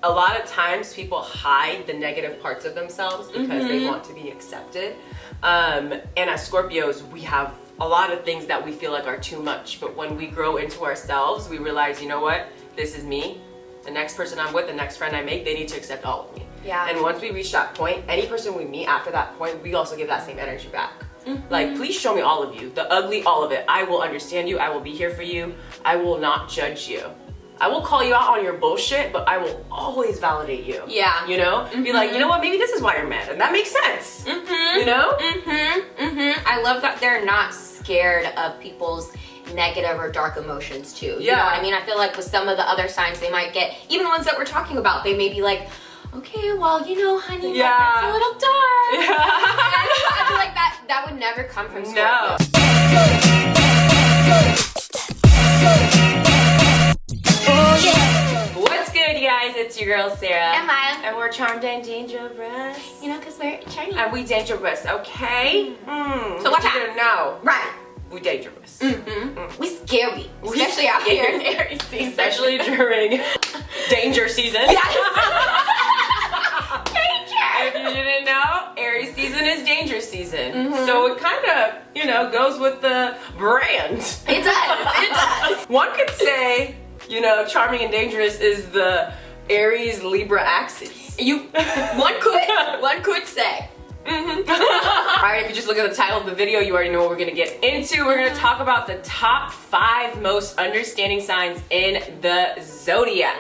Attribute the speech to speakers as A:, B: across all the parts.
A: A lot of times people hide the negative parts of themselves because they want to be accepted. And as Scorpios, we have a lot of things that we feel like are too much. But when we grow into ourselves, we realize, you know what? This is me. The next person I'm with, the next friend I make, they need to accept all of me.
B: Yeah.
A: And once we reach that point, any person we meet after that point, we also give that same energy back. Like, please show me all of you. The ugly, all of it. I will understand you. I will be here for you. I will not judge you. I will call you out on your bullshit, but I will always validate you.
B: Yeah.
A: You know? Be like, you know what? Maybe this is why you're mad. And that makes sense. You know?
B: I love that they're not scared of people's negative or dark emotions too. You know what I mean? I feel like with some of the other signs they might get, even the ones that we're talking about, they may be like, okay, well, you know, honey, like, that's a little dark. I feel like that would never come from Scorpio.
A: No. What's good, you guys? It's your girl, Sarah.
B: And Maya.
A: And we're charmed and dangerous.
B: You know, because we're Chinese.
A: And we dangerous, okay?
B: So watch out.
A: You didn't know.
B: Right.
A: We dangerous.
B: We scary. Especially out here in Aries season.
A: Especially during danger season. If you didn't know, Aries season is danger season. So it kind of, you know, goes with the brand.
B: It does.
A: One could say, you know, Charming and Dangerous is the Aries Libra axis.
B: One could say.
A: Alright, if you just look at the title of the video, you already know what we're gonna get into. We're gonna talk about the top 5 most understanding signs in the Zodiac.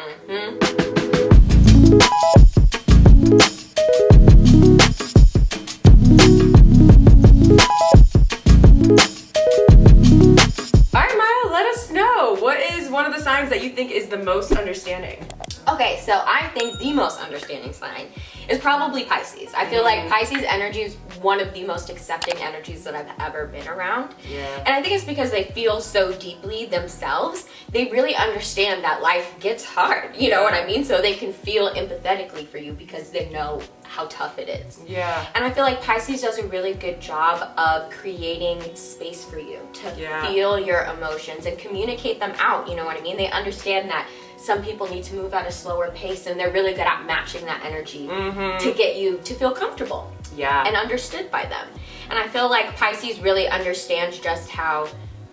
A: Alright, Maya, let us know. What is one of the signs that you think is the most understanding?
B: Okay, so I think the most understanding sign is probably Pisces. I feel like Pisces energy is one of the most accepting energies that I've ever been around.
A: Yeah.
B: And I think it's because they feel so deeply themselves. They really understand that life gets hard, you know what I mean? So they can feel empathetically for you because they know how tough it is.
A: Yeah.
B: And I feel like Pisces does a really good job of creating space for you to feel your emotions and communicate them out, you know what I mean? They understand that some people need to move at a slower pace, and they're really good at matching that energy to get you to feel comfortable and understood by them. And I feel like Pisces really understands just how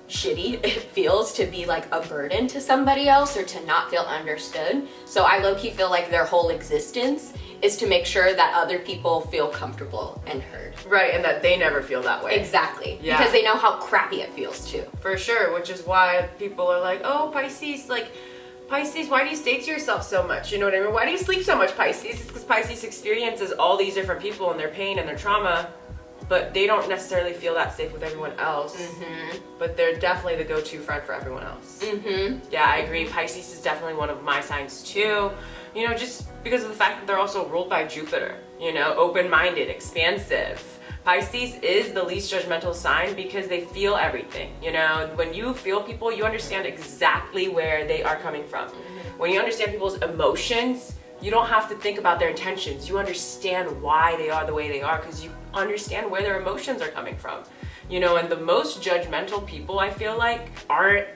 B: shitty it feels to be like a burden to somebody else or to not feel understood. So I low-key feel like their whole existence is to make sure that other people feel comfortable and heard.
A: Right, and that they never feel that way.
B: Exactly.
A: Yeah.
B: Because they know how crappy it feels too.
A: For sure, which is why people are like, oh, Pisces, like, Pisces, why do you stay to yourself so much? You know what I mean? Why do you sleep so much, Pisces? It's because Pisces experiences all these different people and their pain and their trauma, but they don't necessarily feel that safe with everyone else. But they're definitely the go-to friend for everyone else. Yeah, I agree. Pisces is definitely one of my signs too. You know, just because of the fact that they're also ruled by Jupiter. You know, open-minded, expansive. Pisces is the least judgmental sign because they feel everything. You know, when you feel people, you understand exactly where they are coming from. When you understand people's emotions, you don't have to think about their intentions. You understand why they are the way they are because you understand where their emotions are coming from. You know, and the most judgmental people, I feel like, aren't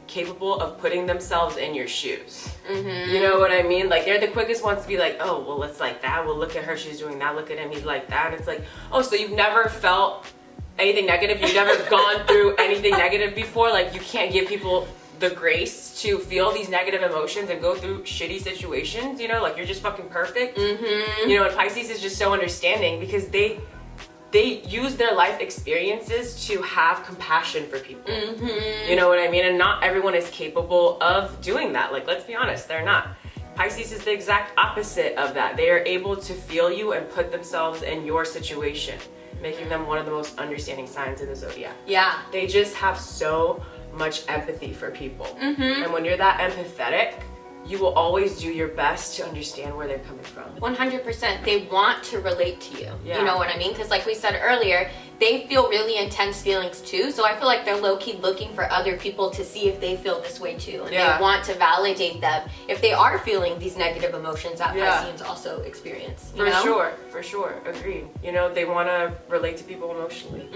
A: capable of putting themselves in your shoes. You know what I mean? Like, they're the quickest ones to be like, oh, well, it's like that. Well, look at her, she's doing that. Look at him, he's like that. And it's like, oh, so you've never felt anything negative? You've never gone through anything negative before? Like, you can't give people the grace to feel these negative emotions and go through shitty situations, you know? Like, you're just fucking perfect. You know, and Pisces is just so understanding because they use their life experiences to have compassion for people. You know what I mean? And not everyone is capable of doing that. Like, let's be honest, they're not. Pisces is the exact opposite of that. They are able to feel you and put themselves in your situation, making them one of the most understanding signs in the Zodiac.
B: Yeah.
A: They just have so much empathy for people. And when you're that empathetic, you will always do your best to understand where they're coming from.
B: 100%. They want to relate to you.
A: Yeah.
B: You know what I mean? Because like we said earlier, they feel really intense feelings too. So I feel like they're low-key looking for other people to see if they feel this way too. And they want to validate them if they are feeling these negative emotions that Pisceans also experience. You know?
A: For sure. Agreed. You know, they want to relate to people emotionally.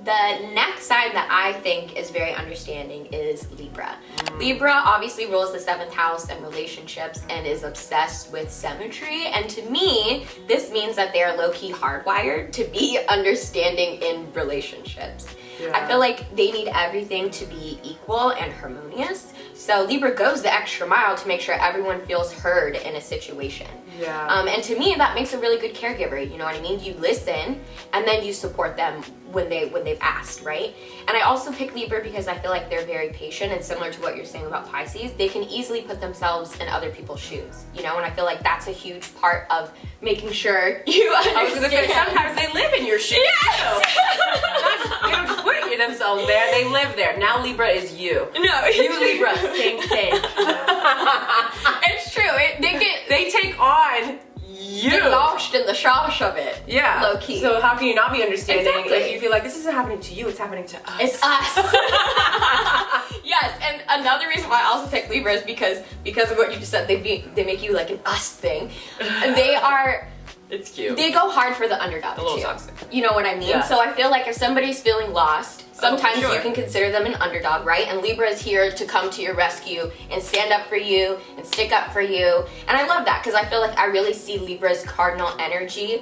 B: The next sign that I think is very understanding is Libra. Libra obviously rules the 7th house and relationships and is obsessed with symmetry. And to me, this means that they are low-key hardwired to be understanding in relationships. I feel like they need everything to be equal and harmonious. So Libra goes the extra mile to make sure everyone feels heard in a situation. And to me, that makes a really good caregiver. You know what I mean? You listen and then you support them when they've asked, right? And I also pick Libra because I feel like they're very patient, and similar to what you're saying about Pisces, they can easily put themselves in other people's shoes, you know? And I feel like that's a huge part of making sure you understand.
A: I was gonna say, sometimes they live in your shoes. They don't just put themselves there, they live there. Now Libra is you.
B: No,
A: you Libra, same thing.
B: It's true.
A: They take on you.
B: Get lost in the sauce of it.
A: Yeah.
B: Low key.
A: So how can you not be understanding if you feel like this isn't happening to you, it's happening to us?
B: It's us. Yes, and another reason why I also pick Libra is because of what you just said. They make you like an us thing. And they are.
A: It's cute.
B: They go hard for the underdog
A: a little
B: too.
A: toxic.
B: You know what I mean? So I feel like if somebody's feeling lost, sometimes you can consider them an underdog, right? And Libra is here to come to your rescue and stand up for you and stick up for you. And I love that because I feel like I really see Libra's cardinal energy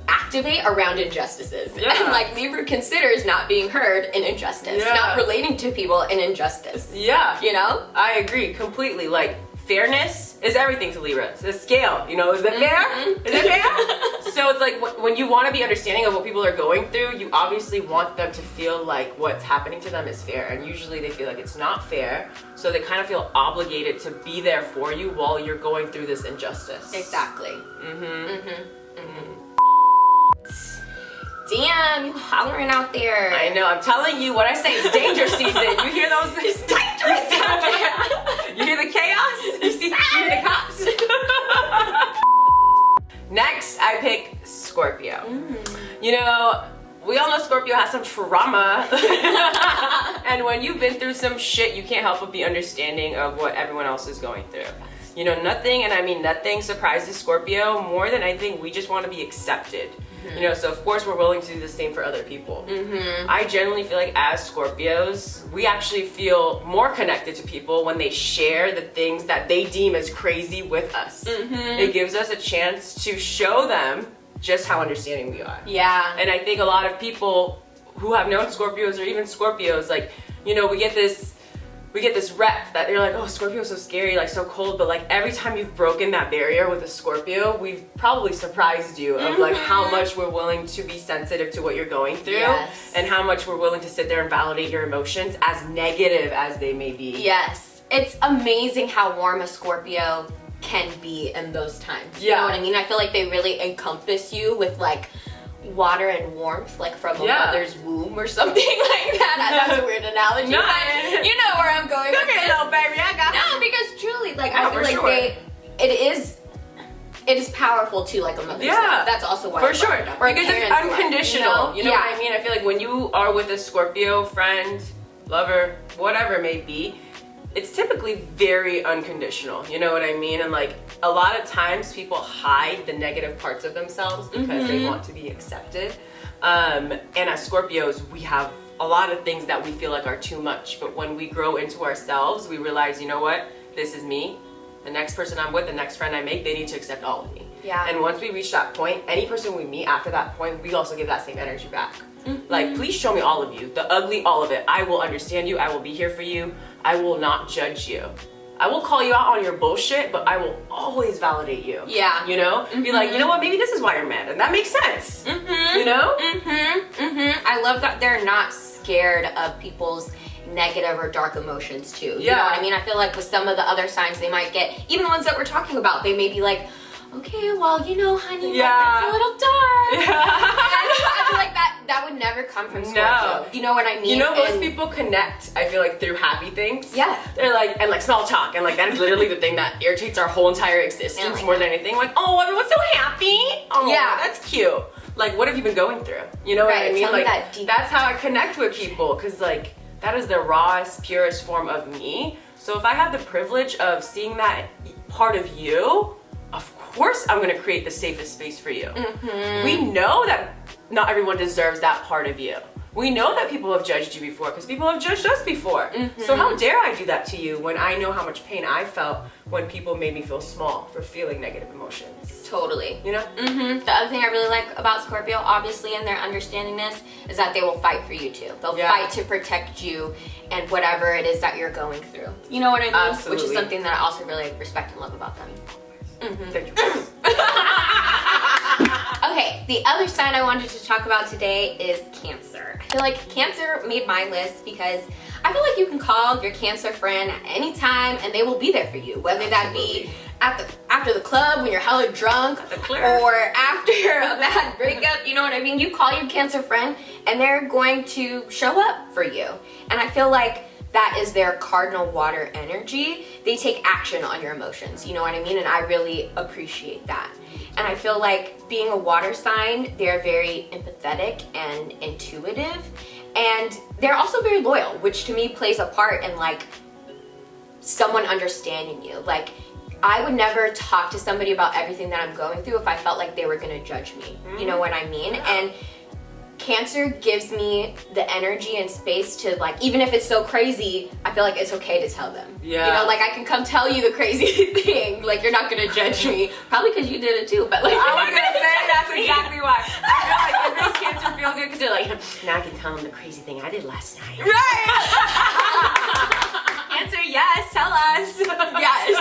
B: activate around injustices. And like Libra considers not being heard an injustice, not relating to people an injustice. You know?
A: I agree completely. Like, fairness is everything to Libra. It's a scale, you know, is that fair? Is it fair? So it's like when you want to be understanding of what people are going through, you obviously want them to feel like what's happening to them is fair. And usually they feel like it's not fair. So they kind of feel obligated to be there for you while you're going through this injustice.
B: Exactly. Damn, you hollering out there.
A: I know, I'm telling you, what I say is danger season. You hear those? It's dangerous out there. You hear the chaos? You hear the cops? Next, I pick Scorpio. You know, we all know Scorpio has some trauma. And when you've been through some shit, you can't help but be understanding of what everyone else is going through. You know, nothing, and I mean nothing, surprises Scorpio more than I think we just want to be accepted. You know, so of course we're willing to do the same for other people. I generally feel like as Scorpios, we actually feel more connected to people when they share the things that they deem as crazy with us. It gives us a chance to show them just how understanding we are. And I think a lot of people who have known Scorpios or even Scorpios, like, you know, we get this rep that they're like, oh, Scorpio's so scary, like so cold, but like every time you've broken that barrier with a Scorpio, we've probably surprised you of like how much we're willing to be sensitive to what you're going through and how much we're willing to sit there and validate your emotions as negative as they may be.
B: It's amazing how warm a Scorpio can be in those times. You know what I mean? I feel like they really encompass you with like water and warmth, like from a mother's womb or something like that. That's a weird analogy.
A: No,
B: but you know where I'm going with this.
A: Little baby, I got
B: No, because truly, like I feel like it is powerful too, like a mother's love. That's also why
A: for sure. Because it's unconditional. You know what I mean? I feel like when you are with a Scorpio friend, lover, whatever it may be, it's typically very unconditional, you know what I mean? And like a lot of times people hide the negative parts of themselves because they want to be accepted. And as Scorpios, we have a lot of things that we feel like are too much. But when we grow into ourselves, we realize, you know what? This is me. The next person I'm with, the next friend I make, they need to accept all of me. And once we reach that point, any person we meet after that point, we also give that same energy back. Like, please show me all of you, the ugly, all of it. I will understand you. I will be here for you. I will not judge you. I will call you out on your bullshit, but I will always validate you. You know? Be like, you know what? Maybe this is why you're mad. And that makes sense. You know?
B: I love that they're not scared of people's negative or dark emotions too. You know what I mean? I feel like with some of the other signs they might get, even the ones that we're talking about, they may be like, okay, well, you know, honey, that's a little dark. I feel like that would never come from Scorpio. You know what I mean?
A: You know, most people connect, I feel like, through happy things. They're like, and like small talk, and like that is literally the thing that irritates our whole entire existence more than anything. Like, oh, everyone's so happy. Oh, that's cute. like, what have you been going through? You know what I mean?
B: Tell me
A: Like,
B: that deep
A: that's how I connect with people, because like that is the rawest, purest form of me. So if I have the privilege of seeing that part of you, of course I'm going to create the safest space for you. We know that not everyone deserves that part of you. We know that people have judged you before, because people have judged us before. So how dare I do that to you when I know how much pain I felt when people made me feel small for feeling negative emotions.
B: Totally.
A: You know?
B: The other thing I really like about Scorpio, obviously, in their understanding this, is that they will fight for you too. They'll fight to protect you and whatever it is that you're going through. You know what I mean?
A: Absolutely.
B: Which is something that I also really respect and love about them.
A: Thank you.
B: Okay, the other sign I wanted to talk about today is Cancer. I feel like Cancer made my list because I feel like you can call your Cancer friend at any time and they will be there for you. Whether that be after the club when you're hella drunk, or after a bad breakup, you know what I mean? You call your Cancer friend and they're going to show up for you. And I feel like that is their cardinal water energy. They take action on your emotions, you know what I mean? And I really appreciate that. And I feel like being a water sign, they're very empathetic and intuitive. And they're also very loyal, which to me plays a part in like someone understanding you. Like, I would never talk to somebody about everything that I'm going through if I felt like they were gonna judge me. You know what I mean? And Cancer gives me the energy and space to, like, even if it's so crazy, I feel like it's okay to tell them.
A: Yeah.
B: You know, like, I can come tell you the crazy thing. Like, you're not gonna judge me. Probably because you did it too, but like.
A: I was gonna say, that's exactly why. I feel like it makes Cancer feel good because they're like, now I can tell them the crazy thing I did last night.
B: Right!
A: Cancer, yes, tell us.
B: Yes.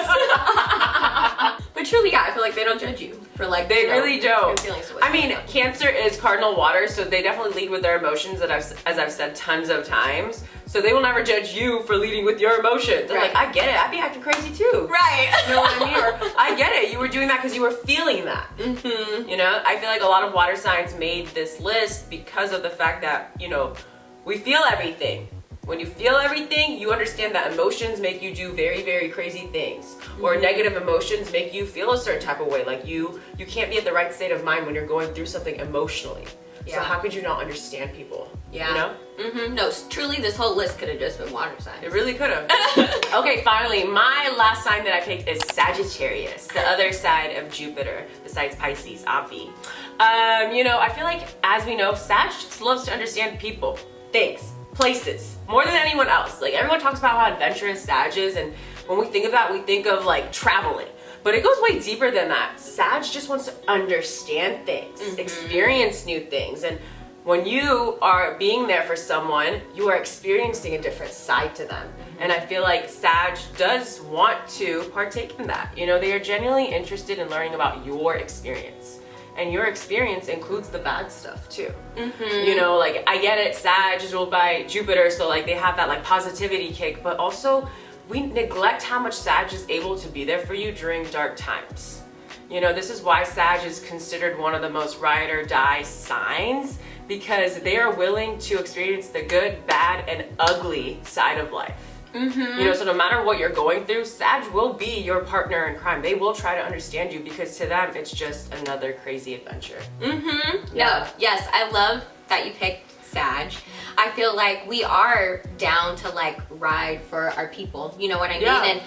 B: But truly, yeah, I feel like they don't judge you for like.
A: They really don't.
B: I
A: mean, Cancer is cardinal water, so they definitely lead with their emotions, as I've said tons of times. So they will never judge you for leading with your emotions. They're like, I get it. I'd be acting crazy too.
B: Right.
A: You know what I mean? Or I get it. You were doing that because you were feeling that. You know, I feel like a lot of water signs made this list because of the fact that, you know, we feel everything. When you feel everything, you understand that emotions make you do very, very crazy things. Or negative emotions make you feel a certain type of way. Like you can't be at the right state of mind when you're going through something emotionally. So how could you not understand people?
B: Yeah.
A: You know?
B: No, truly, this whole list could have just been water signs.
A: It really could have. Okay, finally, my last sign that I picked is Sagittarius, the other side of Jupiter, besides Pisces, obvi. You know, I feel like, as we know, Sag just loves to understand people, things, places, more than anyone else. Like, everyone talks about how adventurous Sag is, and when we think of that, we think of like traveling. But it goes way deeper than that. Sag just wants to understand things, experience new things. And when you are being there for someone, you are experiencing a different side to them. And I feel like Sag does want to partake in that. You know, they are genuinely interested in learning about your experience. And your experience includes the bad stuff too. You know, like, I get it, Sag is ruled by Jupiter, so like they have that like positivity kick, but also we neglect how much Sag is able to be there for you during dark times. You know, this is why Sag is considered one of the most ride or die signs, because they are willing to experience the good, bad, and ugly side of life. You know, so no matter what you're going through, Sag will be your partner in crime. They will try to understand you, because to them, it's just another crazy adventure.
B: No, yes, I love that you picked Sag. I feel like we are down to like ride for our people, you know what I mean? And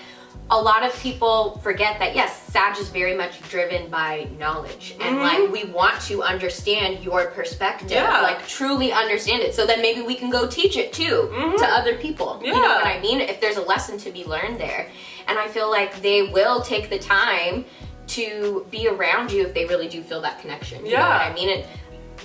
B: a lot of people forget that, yes, Sag is very much driven by knowledge, and like we want to understand your perspective, like truly understand it, so then maybe we can go teach it too to other people. You know what I mean? If there's a lesson to be learned there. And I feel like they will take the time to be around you if they really do feel that connection. You know what I mean? And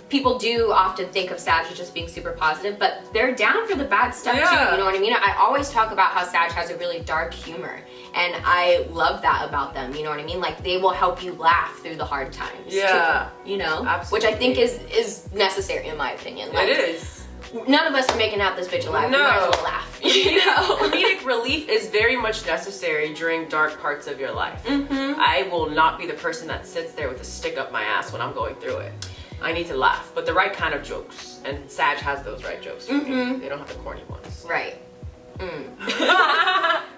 B: people do often think of Sag as just being super positive, but they're down for the bad stuff too, you know what I mean? I always talk about how Sag has a really dark humor, and I love that about them, you know what I mean? Like, they will help you laugh through the hard times too, you know? Which I think is necessary in my opinion. Like,
A: it is.
B: None of us are making out this bitch alive.
A: No.
B: We might as well laugh. You know?
A: Comedic relief is very much necessary during dark parts of your life. I will not be the person that sits there with a stick up my ass when I'm going through it. I need to laugh, but the right kind of jokes. And Sag has those right jokes for me. They don't have the corny ones.
B: Right.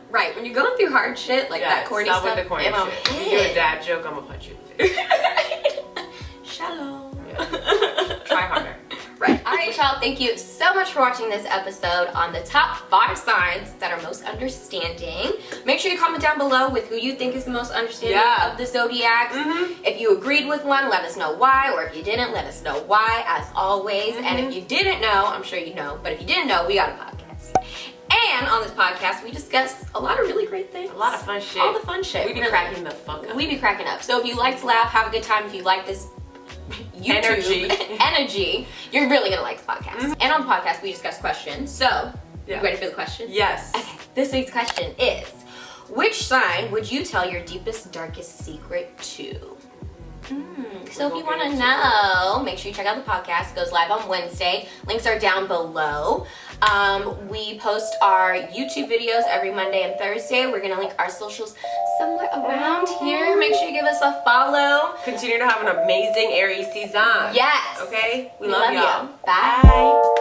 B: Right, when you're going through hard shit, like that corny
A: stop
B: stuff.
A: With the corny shit. If you do a dad joke, I'm gonna punch you in the face.
B: Shalom.
A: Yeah.
B: y'all, thank you so much for watching this episode on the top 5 signs that are most understanding. Make sure you comment down below with who you think is the most understanding of the zodiacs. If you agreed with one, let us know why, or if you didn't, let us know why, as always. And if you didn't know, I'm sure you know, but if you didn't know, we got a podcast. And on this podcast, we discuss a lot of really great things.
A: A lot of fun shit.
B: All the fun shit.
A: We be cracking the fuck up.
B: We be cracking up. So if you like to laugh, have a good time. If you like this YouTube energy, you're really gonna like the podcast. And on the podcast, we discuss questions. So, you ready for the question?
A: Yes.
B: Okay, this week's question is, which sign would you tell your deepest, darkest secret to? So if you want to know, make sure you check out the podcast. It goes live on Wednesday. Links are down below. We post our YouTube videos every Monday and Thursday. We're going to link our socials somewhere around here. Make sure you give us a follow.
A: Continue to have an amazing Aries season.
B: Yes.
A: Okay? We love y'all.
B: Bye.